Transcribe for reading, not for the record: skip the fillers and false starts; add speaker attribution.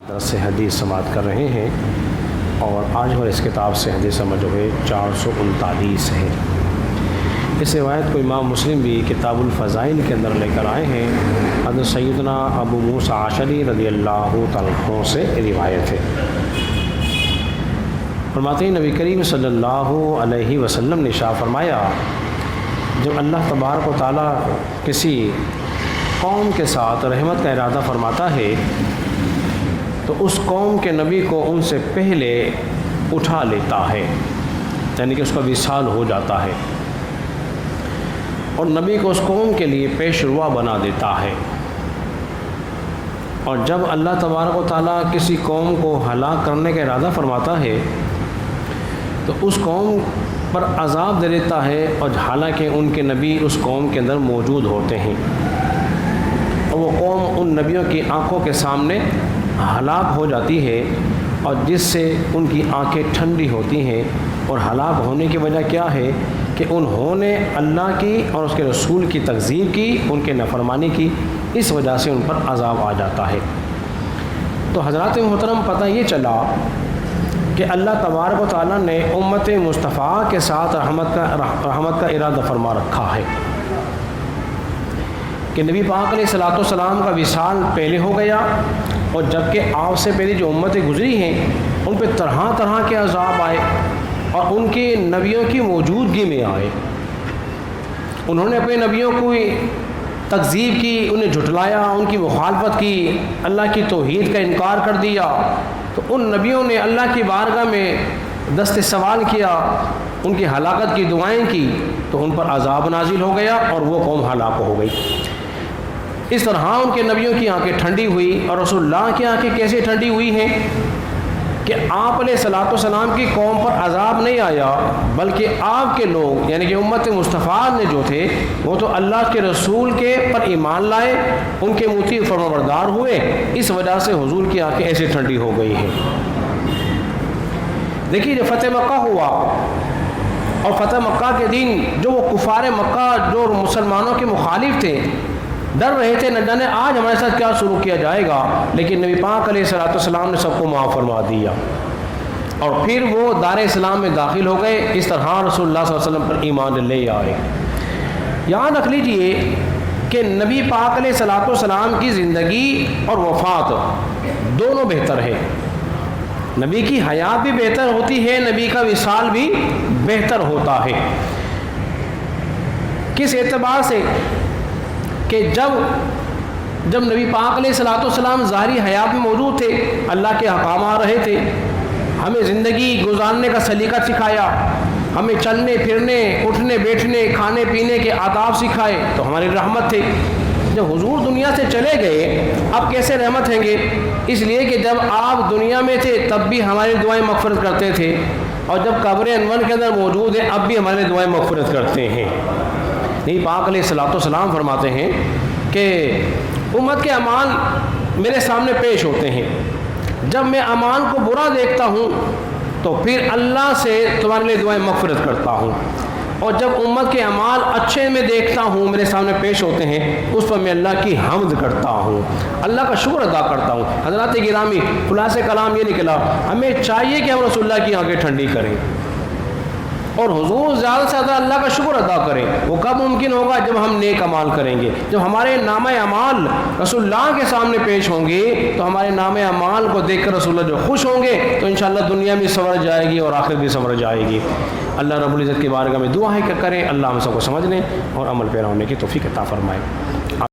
Speaker 1: سے حدیث سماعت کر رہے ہیں اور آج ہمارے اس کتاب سے حدیث نمبر جو ہے 439 ہے۔ اس روایت کو امام مسلم بھی کتاب الفضائل کے اندر لے کر آئے ہیں۔ حضرت سیدنا ابو موسیٰ اشعری رضی اللہ تعالیٰ عنہ سے روایت ہے۔ فرماتے ہیں نبی کریم صلی اللہ علیہ وسلم نے ارشاد فرمایا، جب اللہ تبارک و تعالیٰ کسی قوم کے ساتھ رحمت کا ارادہ فرماتا ہے تو اس قوم کے نبی کو ان سے پہلے اٹھا لیتا ہے، یعنی کہ اس کا وصال ہو جاتا ہے اور نبی کو اس قوم کے لیے پیشوا بنا دیتا ہے۔ اور جب اللہ تبارک و تعالیٰ کسی قوم کو ہلاک کرنے کا ارادہ فرماتا ہے تو اس قوم پر عذاب دے دیتا ہے، اور حالانکہ ان کے نبی اس قوم کے اندر موجود ہوتے ہیں، اور وہ قوم ان نبیوں کی آنکھوں کے سامنے ہلاک ہو جاتی ہے، اور جس سے ان کی آنکھیں ٹھنڈی ہوتی ہیں۔ اور ہلاک ہونے کی وجہ کیا ہے کہ انہوں نے اللہ کی اور اس کے رسول کی تکذیب کی، ان کے نافرمانی کی، اس وجہ سے ان پر عذاب آ جاتا ہے۔ تو حضرات محترم، پتہ یہ چلا کہ اللہ تبارک و تعالیٰ نے امت مصطفیٰ کے ساتھ رحمت کا ارادہ فرما رکھا ہے کہ نبی پاک علیہ الصلوۃ والسلام کا وصال پہلے ہو گیا، اور جبکہ آپ سے پہلے جو امتیں گزری ہیں ان پہ طرح طرح کے عذاب آئے، اور ان کے نبیوں کی موجودگی میں آئے۔ انہوں نے اپنے نبیوں کو تکذیب کی، انہیں جھٹلایا، ان کی مخالفت کی، اللہ کی توحید کا انکار کر دیا، تو ان نبیوں نے اللہ کی بارگاہ میں دست سوال کیا، ان کی ہلاکت کی دعائیں کی، تو ان پر عذاب نازل ہو گیا اور وہ قوم ہلاک ہو گئی۔ اس طرح ان کے نبیوں کی آنکھیں ٹھنڈی ہوئی، اور رسول اللہ کی آنکھیں کیسے ٹھنڈی ہوئی ہیں کہ آپ علیہ الصلوۃ والسلام کی قوم پر عذاب نہیں آیا، بلکہ آپ کے لوگ یعنی کہ امت مصطفیٰ نے جو تھے وہ تو اللہ کے رسول کے پر ایمان لائے، ان کے مطیع فرمانبردار ہوئے، اس وجہ سے حضور کی آنکھیں ایسے ٹھنڈی ہو گئی ہیں۔ دیکھیے جب فتح مکہ ہوا، اور فتح مکہ کے دن جو وہ کفار مکہ جو مسلمانوں کے مخالف تھے ڈر رہے تھے، نہ جانے آج ہمارے ساتھ کیا شروع کیا جائے گا، لیکن نبی پاک علیہ الصلوۃ والسلام نے سب کو معاف فرما دیا، اور پھر وہ دار اسلام میں داخل ہو گئے۔ اس طرح رسول اللہ صلی اللہ علیہ وسلم پر ایمان لے آئے۔ یاد رکھ لیجئے کہ نبی پاک علیہ الصلوۃ والسلام کی زندگی اور وفات دونوں بہتر ہے۔ نبی کی حیات بھی بہتر ہوتی ہے، نبی کا وصال بھی بہتر ہوتا ہے۔ کس اعتبار سے کہ جب نبی پاک علیہ الصلوۃ والسلام ظاہری حیات میں موجود تھے، اللہ کے احکام آ رہے تھے، ہمیں زندگی گزارنے کا سلیقہ سکھایا، ہمیں چلنے پھرنے، اٹھنے بیٹھنے، کھانے پینے کے آداب سکھائے، تو ہماری رحمت تھے۔ جب حضور دنیا سے چلے گئے، اب کیسے رحمت ہیں گے؟ اس لیے کہ جب آپ دنیا میں تھے تب بھی ہماری دعائیں مغفرت کرتے تھے، اور جب قبر انور کے اندر موجود ہیں اب بھی ہماری دعائیں مغفرت کرتے ہیں۔ نبی پاک علیہ الصلوۃ والسلام فرماتے ہیں کہ امت کے اعمال میرے سامنے پیش ہوتے ہیں، جب میں اعمال کو برا دیکھتا ہوں تو پھر اللہ سے تمہارے لیے دعائیں مغفرت کرتا ہوں، اور جب امت کے اعمال اچھے میں دیکھتا ہوں میرے سامنے پیش ہوتے ہیں، اس پر میں اللہ کی حمد کرتا ہوں، اللہ کا شکر ادا کرتا ہوں۔ حضرات گرامی، خلاصہ کلام یہ نکلا، ہمیں چاہیے کہ ہم رسول اللہ کی آنکھیں ٹھنڈی کریں اور حضور زیادہ سے زیادہ اللہ کا شکر ادا کریں۔ وہ کب ممکن ہوگا؟ جب ہم نیک اعمال کریں گے، جب ہمارے نامہ اعمال رسول اللہ کے سامنے پیش ہوں گے تو ہمارے نامہ اعمال کو دیکھ کر رسول اللہ جو خوش ہوں گے تو انشاءاللہ دنیا بھی سنور جائے گی اور آخرت بھی سنور جائے گی۔ اللہ رب العزت کی بارگاہ میں دعا ہے کہ کریں اللہ ہم سب کو سمجھنے اور عمل پیرا ہونے کی توفیق عطا فرمائے۔